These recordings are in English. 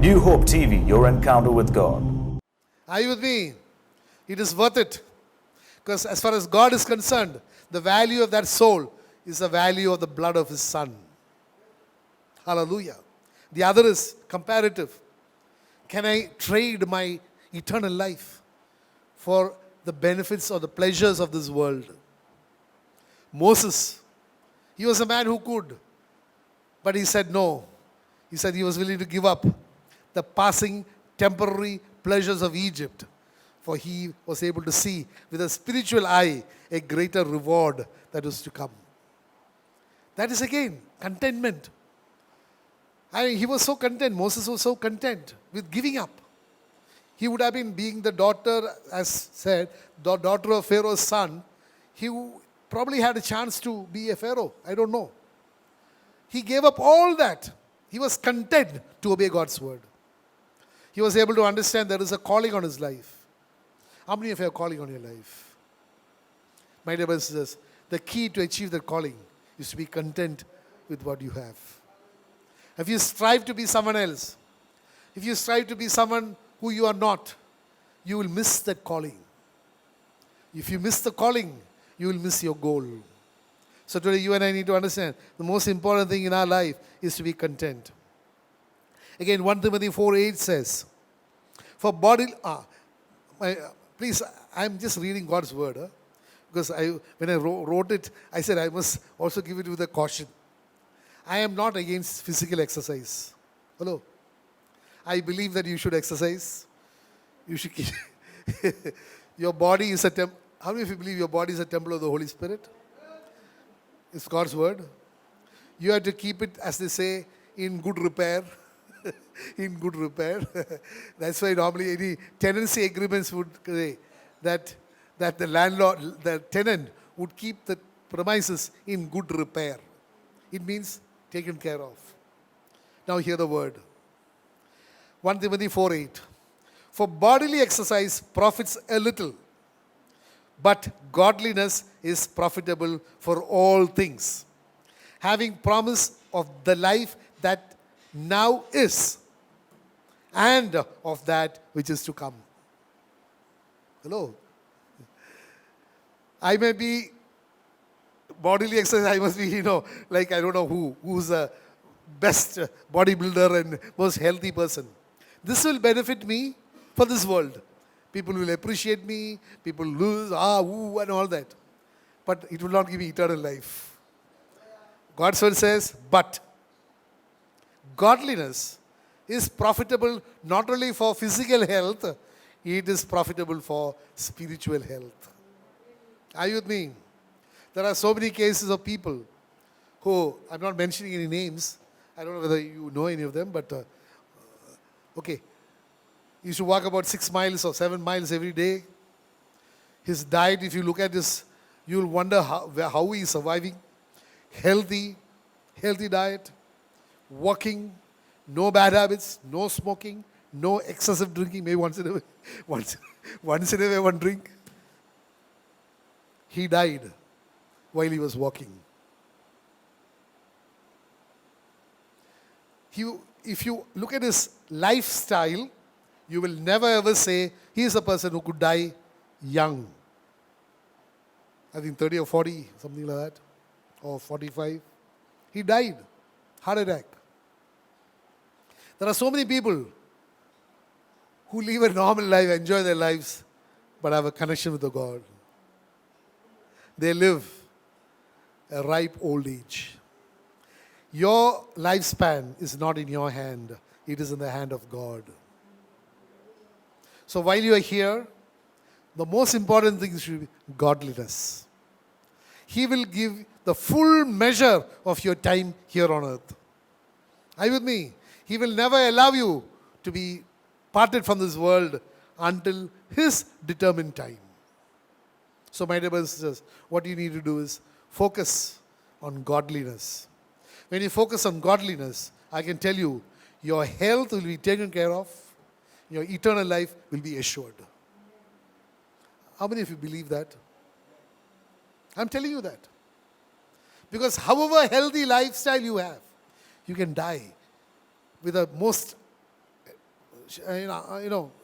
New Hope TV, your encounter with God. Are you with me? It is worth it. Because as far as God is concerned, the value of that soul is the value of the blood of His Son. Hallelujah. The other is comparative. Can I trade my eternal life for the benefits or the pleasures of this world? Moses, he was a man who could, but he said no. He said he was willing to give up the passing temporary pleasures of Egypt, for he was able to see with a spiritual eye a greater reward that was to come. That is again contentment. He was so content, Moses was so content with giving up. He would have been being the daughter, as said, the daughter of Pharaoh's son. He probably had a chance to be a Pharaoh. I don't know. He gave up all that. He was content to obey God's word. He was able to understand there is a calling on his life. How many of you have calling on your life? My dear brothers and sisters, the key to achieve that calling is to be content with what you have. If you strive to be someone else, if you strive to be someone who you are not, you will miss that calling. If you miss the calling, you will miss your goal. So today you and I need to understand the most important thing in our life is to be content. Again, 1 Timothy 4:8 says, for body, please, I'm just reading God's word. Because when I wrote it, I said I must also give it with a caution. I am not against physical exercise. Hello? I believe that you should exercise. You should keep your body is a temple. How many of you believe your body is a temple of the Holy Spirit? It's God's word. You have to keep it, as they say, in good repair. In good repair. That's why normally any tenancy agreements would say that the landlord, the tenant would keep the premises in good repair. It means taken care of. Now hear the word. 1 Timothy 4:8. For bodily exercise profits a little, but godliness is profitable for all things, having promise of the life that now is, and of that which is to come. Hello? I may be bodily exercise, I must be, like I don't know who's the best bodybuilder and most healthy person. This will benefit me for this world. People will appreciate me, people lose, and all that. But it will not give me eternal life. God's word says, but godliness is profitable not only for physical health, it is profitable for spiritual health. Are you with me? There are so many cases of people who, I'm not mentioning any names, I don't know whether you know any of them, but okay. He used to walk about 6 miles or 7 miles every day. His diet, if you look at this, you'll wonder how he is surviving. Healthy diet, walking, no bad habits, no smoking, no excessive drinking, maybe once in a way one drink. He died while he was walking. If you look at his lifestyle, you will never ever say he is a person who could die young. I think 30 or 40, something like that, or 45. He died, heart attack. There are so many people who live a normal life, enjoy their lives, but have a connection with the God. They live a ripe old age. Your lifespan is not in your hand. It is in the hand of God. So while you are here, the most important thing should be godliness. He will give the full measure of your time here on earth. Are you with me? He will never allow you to be parted from this world until His determined time. So my dear brothers and sisters, what you need to do is focus on godliness. When you focus on godliness, I can tell you, your health will be taken care of, your eternal life will be assured. How many of you believe that? I'm telling you that. Because however healthy lifestyle you have, you can die with the most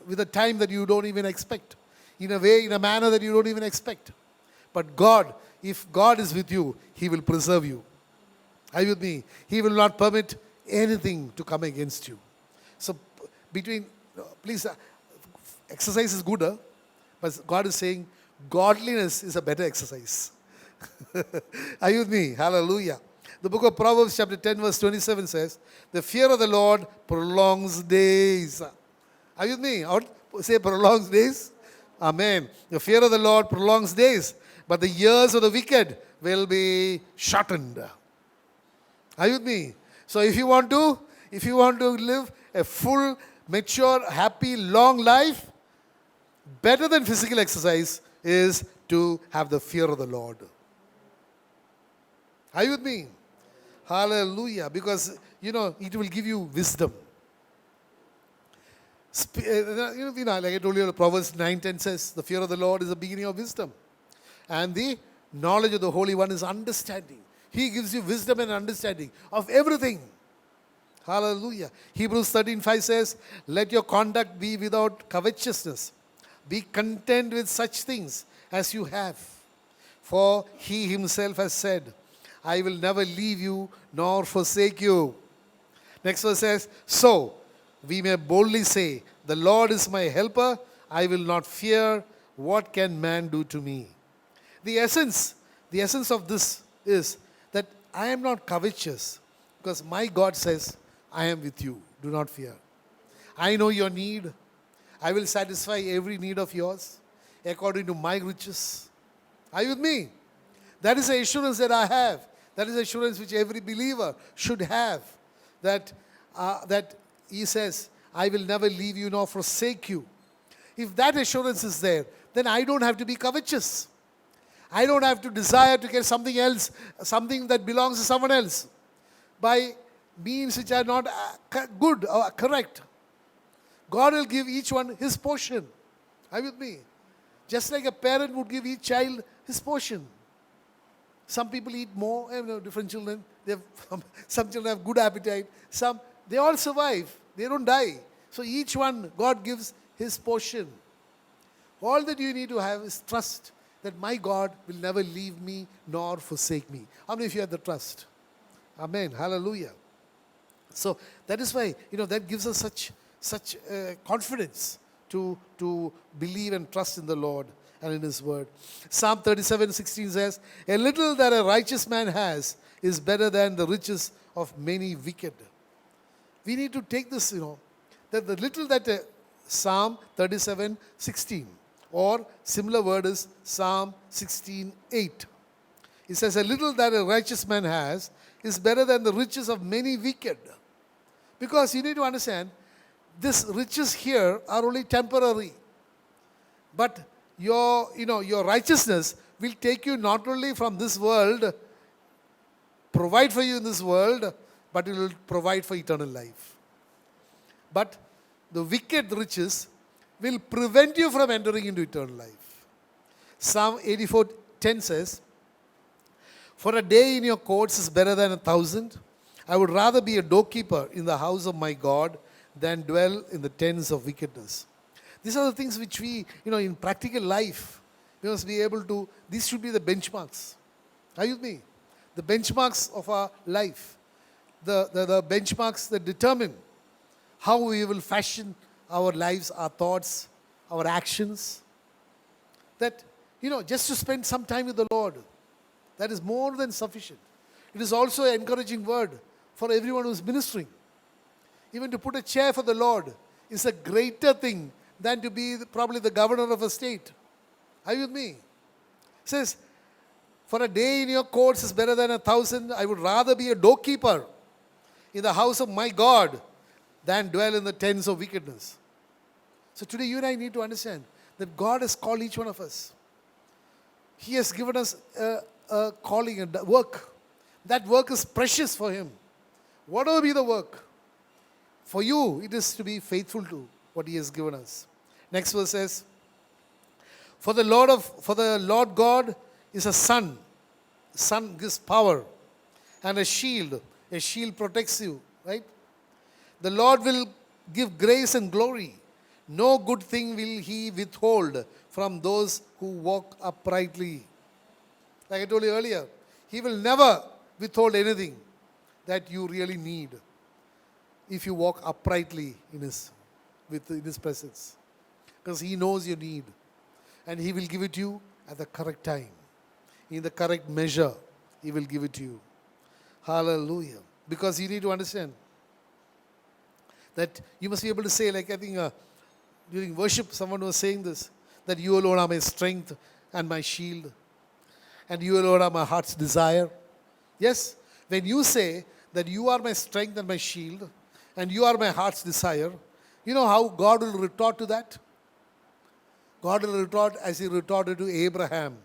with a time that you don't even expect, in a way, in a manner that you don't even expect. But God, if God is with you, He will preserve you. Are you with me? He will not permit anything to come against you. So, please, exercise is good, but God is saying godliness is a better exercise. Are you with me? Hallelujah. The book of Proverbs chapter 10 verse 27 says, the fear of the Lord prolongs days. Are you with me? Say prolongs days. Amen. The fear of the Lord prolongs days, but the years of the wicked will be shortened. Are you with me? So if you want to live a full, mature, happy, long life, better than physical exercise is to have the fear of the Lord. Are you with me? Hallelujah. Because, it will give you wisdom. Like I told you, Proverbs 9:10 says, the fear of the Lord is the beginning of wisdom. And the knowledge of the Holy One is understanding. He gives you wisdom and understanding of everything. Hallelujah. Hebrews 13:5 says, let your conduct be without covetousness. Be content with such things as you have. For He Himself has said, I will never leave you nor forsake you. Next verse says, so we may boldly say, the Lord is my helper. I will not fear. What can man do to me? The essence of this is that I am not covetous, because my God says, I am with you. Do not fear. I know your need. I will satisfy every need of yours according to my riches. Are you with me? That is the assurance that I have. That is the assurance which every believer should have. That He says, I will never leave you nor forsake you. If that assurance is there, then I don't have to be covetous. I don't have to desire to get something else, something that belongs to someone else, by means which are not good or correct. God will give each one his portion. Are you with me? Just like a parent would give each child his portion. Some people eat more, different children. Some children have good appetite. They all survive. They don't die. So each one, God gives his portion. All that you need to have is trust that my God will never leave me nor forsake me. How many of you have the trust? Amen. Hallelujah. So that is why, that gives us such confidence to believe and trust in the Lord and in His word. Psalm 37:16 says, a little that a righteous man has is better than the riches of many wicked. We need to take this, that the little that Psalm 37:16, or similar word is Psalm 16:8. It says, a little that a righteous man has is better than the riches of many wicked. Because you need to understand, these riches here are only temporary. But your righteousness will take you not only from this world, provide for you in this world, but it will provide for eternal life. But the wicked riches will prevent you from entering into eternal life. Psalm 84:10 says, for a day in your courts is better than 1,000. I would rather be a doorkeeper in the house of my God than dwell in the tents of wickedness. These are the things which we, in practical life, we must be able to, these should be the benchmarks. Are you with me? The benchmarks of our life. The benchmarks that determine how we will fashion our lives, our thoughts, our actions. That, just to spend some time with the Lord, that is more than sufficient. It is also an encouraging word for everyone who is ministering. Even to put a chair for the Lord is a greater thing than to be probably the governor of a state. Are you with me? It says, for a day in your courts is better than 1,000. I would rather be a doorkeeper in the house of my God than dwell in the tents of wickedness. So today you and I need to understand that God has called each one of us. He has given us a calling, a work. That work is precious for Him. Whatever be the work, for you it is to be faithful to what He has given us. Next verse says, for the Lord God is a sun. Sun gives power, and a shield. A shield protects you, right? The Lord will give grace and glory. No good thing will he withhold from those who walk uprightly. Like I told you earlier, he will never withhold anything that you really need if you walk uprightly in his presence. Because he knows your need. And he will give it to you at the correct time. In the correct measure, he will give it to you. Hallelujah. Because you need to understand that you must be able to say, like I think during worship, someone was saying this, that you alone are my strength and my shield. And you alone are my heart's desire. Yes, when you say that you are my strength and my shield, and you are my heart's desire, you know how God will retort to that? God will retort as he retorted to Abraham.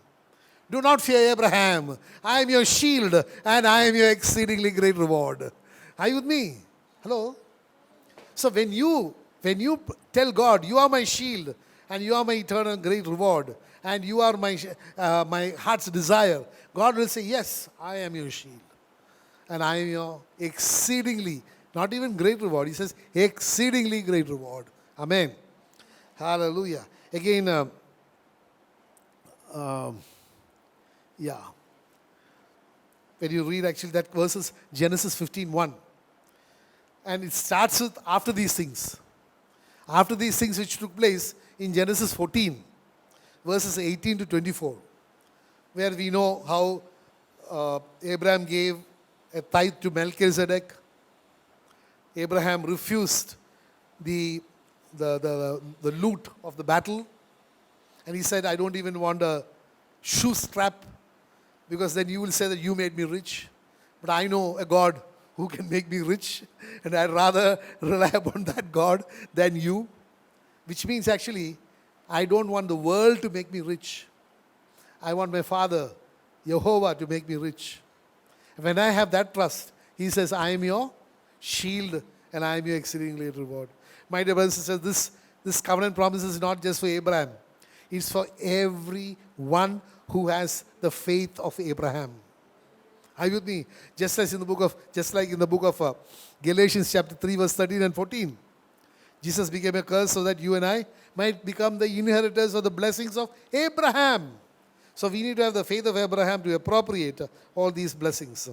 Do not fear, Abraham. I am your shield and I am your exceedingly great reward. Are you with me? Hello? So when you tell God, you are my shield and you are my eternal great reward and you are my heart's desire, God will say, yes, I am your shield and I am your exceedingly, not even great reward. He says, exceedingly great reward. Amen. Hallelujah. Again, when you read actually that verses, Genesis 15:1. And it starts with after these things. After these things which took place in Genesis 14, verses 18 to 24, where we know how Abraham gave a tithe to Melchizedek. Abraham refused the loot of the battle. And he said, I don't even want a shoe strap, because then you will say that you made me rich. But I know a God who can make me rich, and I'd rather rely upon that God than you. Which means actually, I don't want the world to make me rich. I want my Father, Jehovah, to make me rich. And when I have that trust, he says, I am your shield and I am your exceedingly great reward. My dear brothers and sisters, this covenant promise is not just for Abraham. It's for everyone who has the faith of Abraham. Are you with me? Just like in the book of Galatians chapter 3 verse 13 and 14. Jesus became a curse so that you and I might become the inheritors of the blessings of Abraham. So we need to have the faith of Abraham to appropriate all these blessings.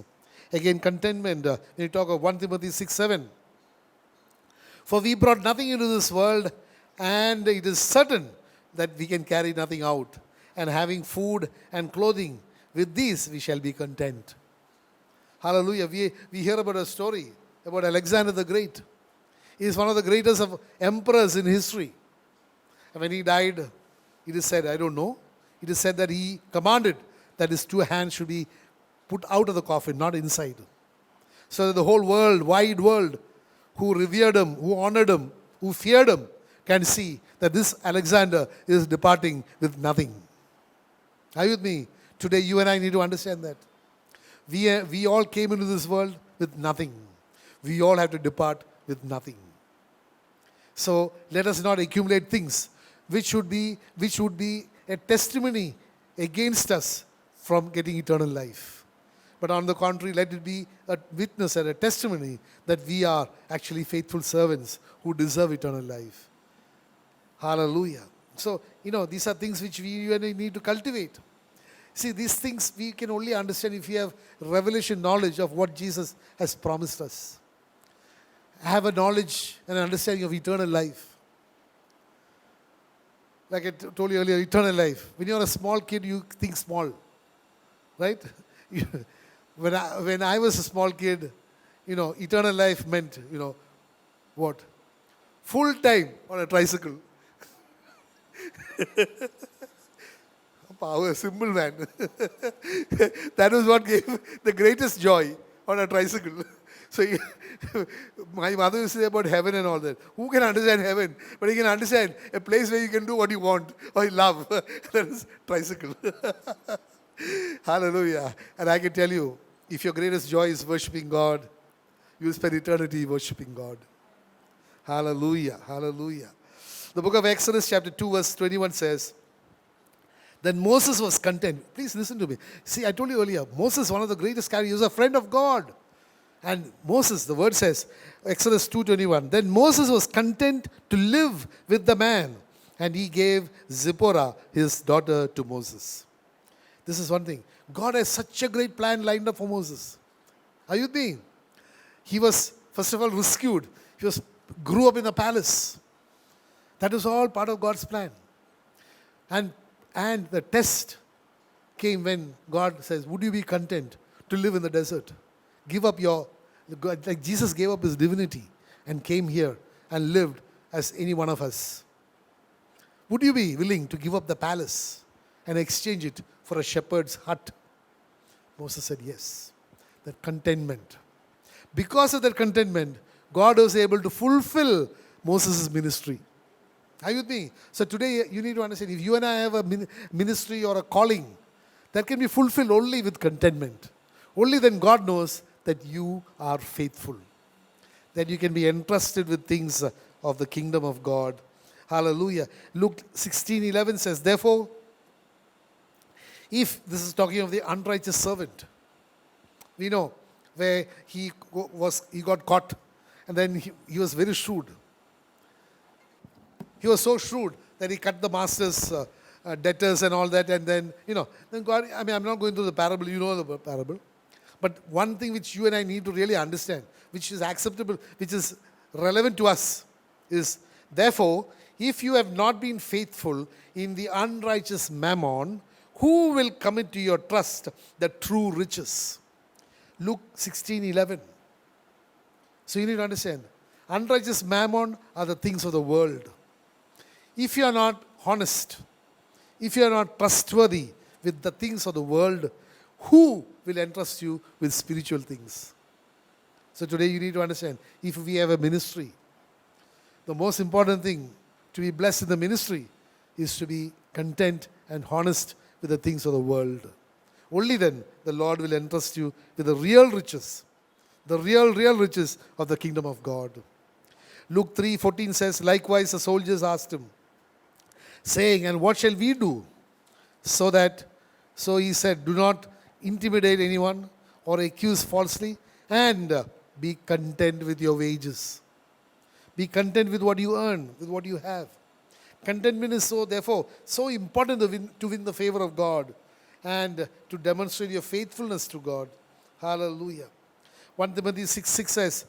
Again, contentment, when you talk of 1 Timothy 6:7. For we brought nothing into this world, and it is certain that we can carry nothing out. And having food and clothing, with these we shall be content. Hallelujah. We hear about a story about Alexander the Great. He is one of the greatest of emperors in history. And when he died, it is said, I don't know, it is said that he commanded that his two hands should be put out of the coffin, not inside. So that the whole world, wide world, who revered him, who honored him, who feared him, can see that this Alexander is departing with nothing. Are you with me? Today you and I need to understand that. We all came into this world with nothing. We all have to depart with nothing. So let us not accumulate things which would be a testimony against us from getting eternal life. But on the contrary, let it be a witness and a testimony that we are actually faithful servants who deserve eternal life. Hallelujah. So, these are things which we need to cultivate. See, these things we can only understand if we have revelation knowledge of what Jesus has promised us. Have a knowledge and understanding of eternal life. Like I told you earlier, eternal life. When you're a small kid, you think small. Right? When I was a small kid, eternal life meant, what? Full time on a tricycle. Power, simple man. That was what gave the greatest joy on a tricycle. So my mother used to say about heaven and all that. Who can understand heaven? But you can understand a place where you can do what you want or you love. That is tricycle. Hallelujah. And I can tell you, if your greatest joy is worshiping God, you will spend eternity worshiping God. Hallelujah. Hallelujah. The book of Exodus chapter 2 verse 21 says, then Moses was content. Please listen to me. See, I told you earlier, Moses, one of the greatest characters, he was a friend of God. And Moses, the word says, Exodus 2:21, then Moses was content to live with the man, and he gave Zipporah, his daughter, to Moses. This is one thing. God has such a great plan lined up for Moses. Are you with me? He was, first of all, rescued. He grew up in a palace. That was all part of God's plan. And the test came when God says, would you be content to live in the desert? Give up like Jesus gave up his divinity and came here and lived as any one of us. Would you be willing to give up the palace and exchange it for a shepherd's hut? Moses said yes. That contentment. Because of that contentment, God was able to fulfill Moses' ministry. Are you with me? So today you need to understand, if you and I have a ministry or a calling, that can be fulfilled only with contentment. Only then God knows that you are faithful. That you can be entrusted with things of the kingdom of God. Hallelujah. Luke 16:11 says, therefore, if this is talking of the unrighteous servant, we know where he got caught, and then he was very shrewd. He was so shrewd that he cut the master's debtors and all that, and then God, I'm not going through the parable, you know the parable. But one thing which you and I need to really understand, which is acceptable, which is relevant to us, is therefore, if you have not been faithful in the unrighteous mammon, who will commit to your trust the true riches? Luke 16:11. So you need to understand, unrighteous mammon are the things of the world. If you are not honest, if you are not trustworthy with the things of the world, who will entrust you with spiritual things? So today you need to understand, if we have a ministry, the most important thing to be blessed in the ministry is to be content and honest with the things of the world. Only then the Lord will entrust you with the real riches, the real riches of the kingdom of God. Luke 3:14 says, likewise the soldiers asked him, saying, and what shall we do? So he said, do not intimidate anyone or accuse falsely, and be content with your wages. Be content with what you earn, with what you have. Contentment is so important to win the favor of God and to demonstrate your faithfulness to God. Hallelujah. 1 Timothy 6:6 says,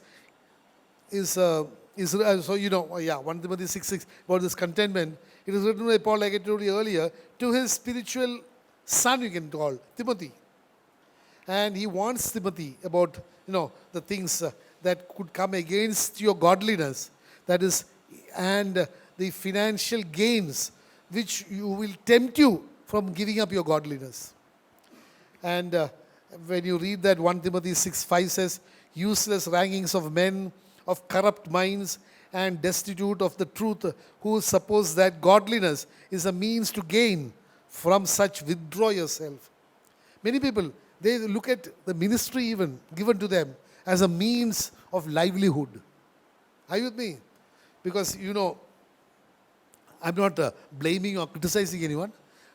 1 Timothy 6:6 about this contentment. It is written by Paul, like I told you earlier, to his spiritual son, you can call, Timothy. And he warns Timothy about, the things that could come against your godliness. That is, and the financial gains which will tempt you from giving up your godliness. And when you read that 1 Timothy 6:5 says, useless rankings of men of corrupt minds and destitute of the truth, who suppose that godliness is a means to gain, from such withdraw yourself. Many people, they look at the ministry even given to them as a means of livelihood. Are you with me? Because, I'm not blaming or criticizing anyone,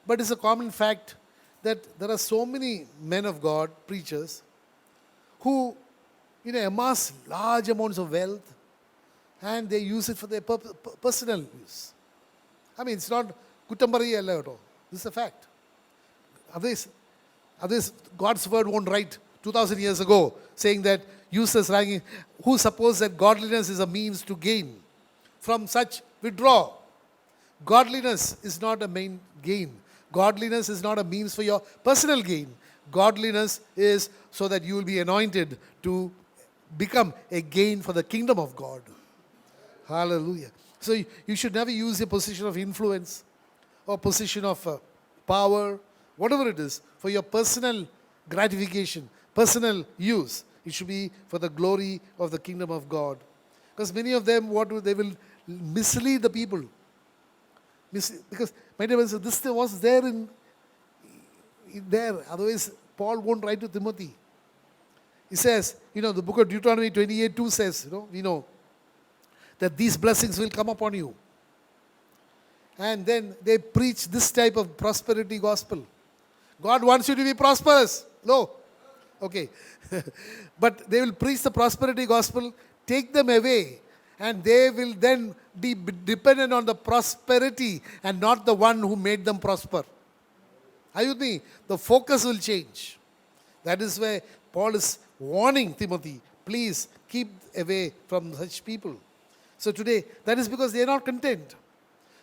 but it's a common fact that there are so many men of God, preachers, who amass large amounts of wealth and they use it for their personal use. I mean, it's not kuttambari alla at all. This is a fact. Others, God's word won't write 2,000 years ago saying that useless ranking, who suppose that godliness is a means to gain. From such withdraw. Godliness is not a main gain. Godliness is not a means for your personal gain. Godliness is so that you will be anointed to become a gain for the kingdom of God. Hallelujah. So you should never use a position of influence or position of power, whatever it is, for your personal gratification, personal use. It should be for the glory of the kingdom of God. Because many of them, they will mislead the people. Because, my dear brothers, this was there there. Otherwise, Paul won't write to Timothy. He says, the book of Deuteronomy 28:2 says, we know that these blessings will come upon you. And then they preach this type of prosperity gospel. God wants you to be prosperous. No. Okay. But they will preach the prosperity gospel, take them away, and they will then be dependent on the prosperity and not the one who made them prosper. Are you with me? The focus will change. That is where Paul is warning Timothy, please keep away from such people. So today, that is because they are not content.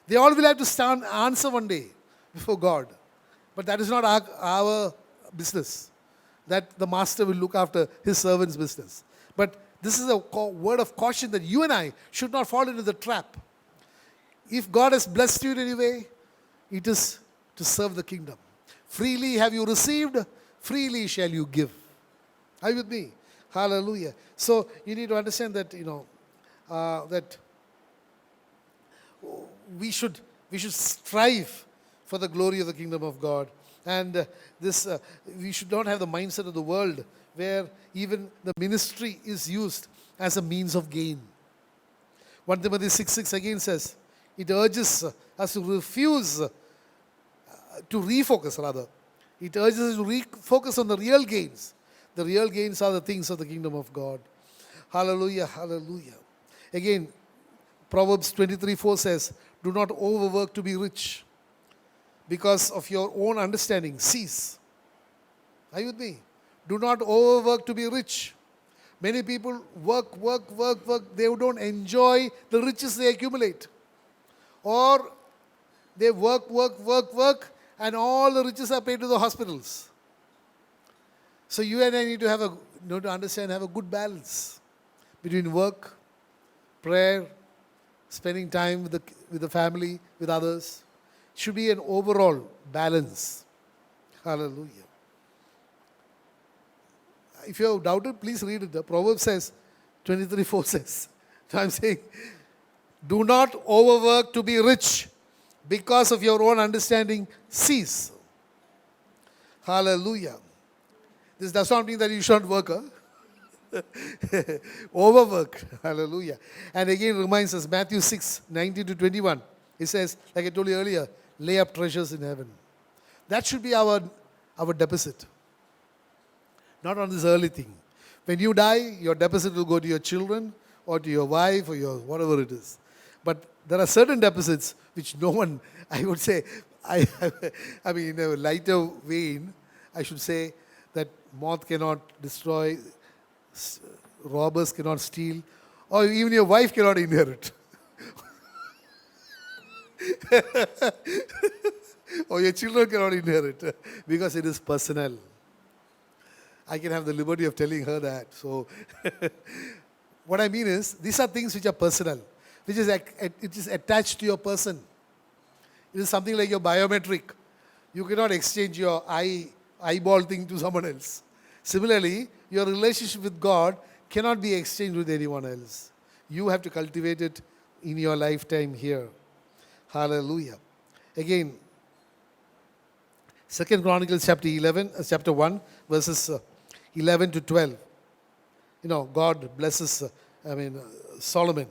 They all will have to stand answer one day before God. But that is not our business. That the master will look after his servant's business. But this is a word of caution that you and I should not fall into the trap. If God has blessed you in any way, it is to serve the kingdom. Freely have you received, freely shall you give. Are you with me? Hallelujah. So you need to understand that, that we should strive for the glory of the kingdom of God. And we should not have the mindset of the world where even the ministry is used as a means of gain. 1 Timothy 6:6 again says, it urges us to refocus rather. It urges us to refocus on the real gains. The real gains are the things of the kingdom of God. Hallelujah, hallelujah. Again, Proverbs 23:4 says, do not overwork to be rich. Because of your own understanding, cease. Are you with me? Do not overwork to be rich. Many people work. They don't enjoy the riches they accumulate. Or they work, and all the riches are paid to the hospitals. So you and I need to have have a good balance between work, prayer, spending time with the family, with others. Should be an overall balance. Hallelujah. If you have doubted, please read it. The Proverbs says, 23:4 says. So I'm saying, do not overwork to be rich. Because of your own understanding, cease. Hallelujah. This does not mean that you shouldn't work. Overwork. Hallelujah. And again reminds us, Matthew 6:19-21. It says, like I told you earlier, lay up treasures in heaven. That should be our deposit. Not on this early thing. When you die, your deposit will go to your children or to your wife or your whatever it is. But there are certain deposits which no one, I would say, I mean, in a lighter vein, I should say that moth cannot destroy, robbers cannot steal, or even your wife cannot inherit. Or your children cannot inherit because it is personal. I can have the liberty of telling her that. So, what I mean is, these are things which are personal, which is it is attached to your person. It is something like your biometric. You cannot exchange your eyeball thing to someone else. Similarly, your relationship with God cannot be exchanged with anyone else. You have to cultivate it in your lifetime here. Hallelujah. Again, 2 Chronicles chapter 1, verses 11 to 12. God blesses, Solomon.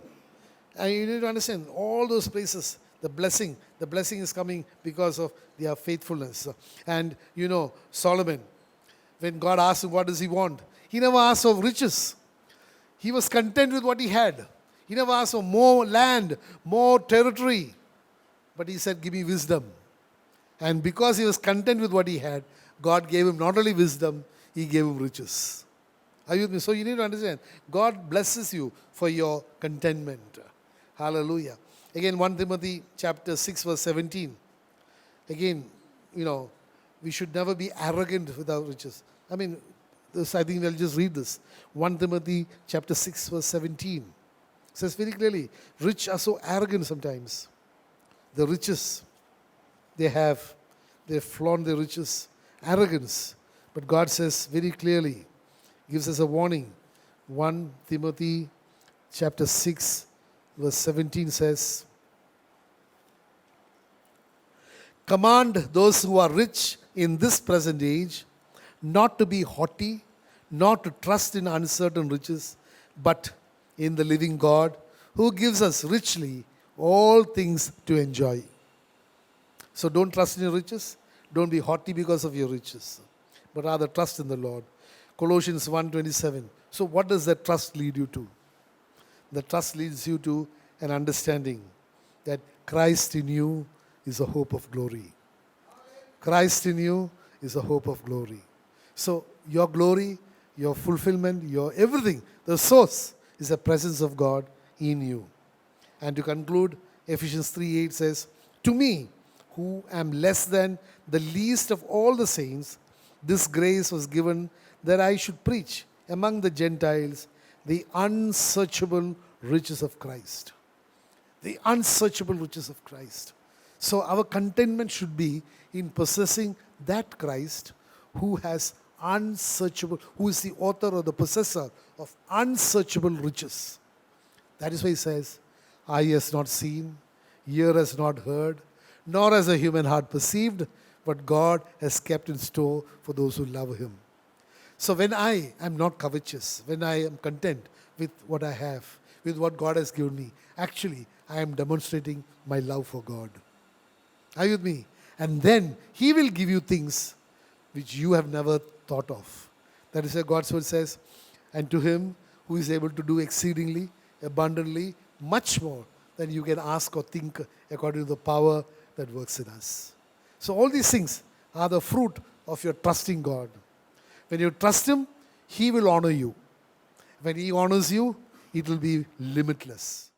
And you need to understand, all those places, the blessing is coming because of their faithfulness. And, Solomon, when God asked him what does he want, he never asked for riches. He was content with what he had. He never asked for more land, more territory. But he said, give me wisdom. And because he was content with what he had, God gave him not only wisdom, he gave him riches. Are you with me? So you need to understand, God blesses you for your contentment. Hallelujah. Again, 1 Timothy chapter 6, verse 17. Again, we should never be arrogant with our riches. I think we'll just read this. 1 Timothy chapter 6, verse 17. It says very clearly, rich are so arrogant sometimes. The riches they flaunt their riches, arrogance. But God says very clearly, gives us a warning. 1 Timothy chapter 6, verse 17 says, command those who are rich in this present age not to be haughty, not to trust in uncertain riches, but in the living God who gives us richly all things to enjoy. So don't trust in your riches. Don't be haughty because of your riches, but rather trust in the Lord. Colossians 1:27. So what does that trust lead you to? The trust leads you to an understanding that Christ in you is a hope of glory. Christ in you is a hope of glory. So your glory, your fulfillment, your everything, the source is the presence of God in you. And to conclude, Ephesians 3:8 says, "To me, who am less than the least of all the saints, this grace was given that I should preach among the Gentiles the unsearchable riches of Christ." The unsearchable riches of Christ. So our contentment should be in possessing that Christ who has unsearchable, who is the author or the possessor of unsearchable riches. That is why he says, "Eye has not seen, ear has not heard, nor has a human heart perceived, but God has kept in store for those who love him." So when I am not covetous, when I am content with what I have, with what God has given me, actually I am demonstrating my love for God. Are you with me? And then he will give you things which you have never thought of. That is why God's word says, "And to him who is able to do exceedingly, abundantly, much more than you can ask or think, according to the power that works in us." So all these things are the fruit of your trusting God. When you trust him, he will honor you. When he honors you, it will be limitless.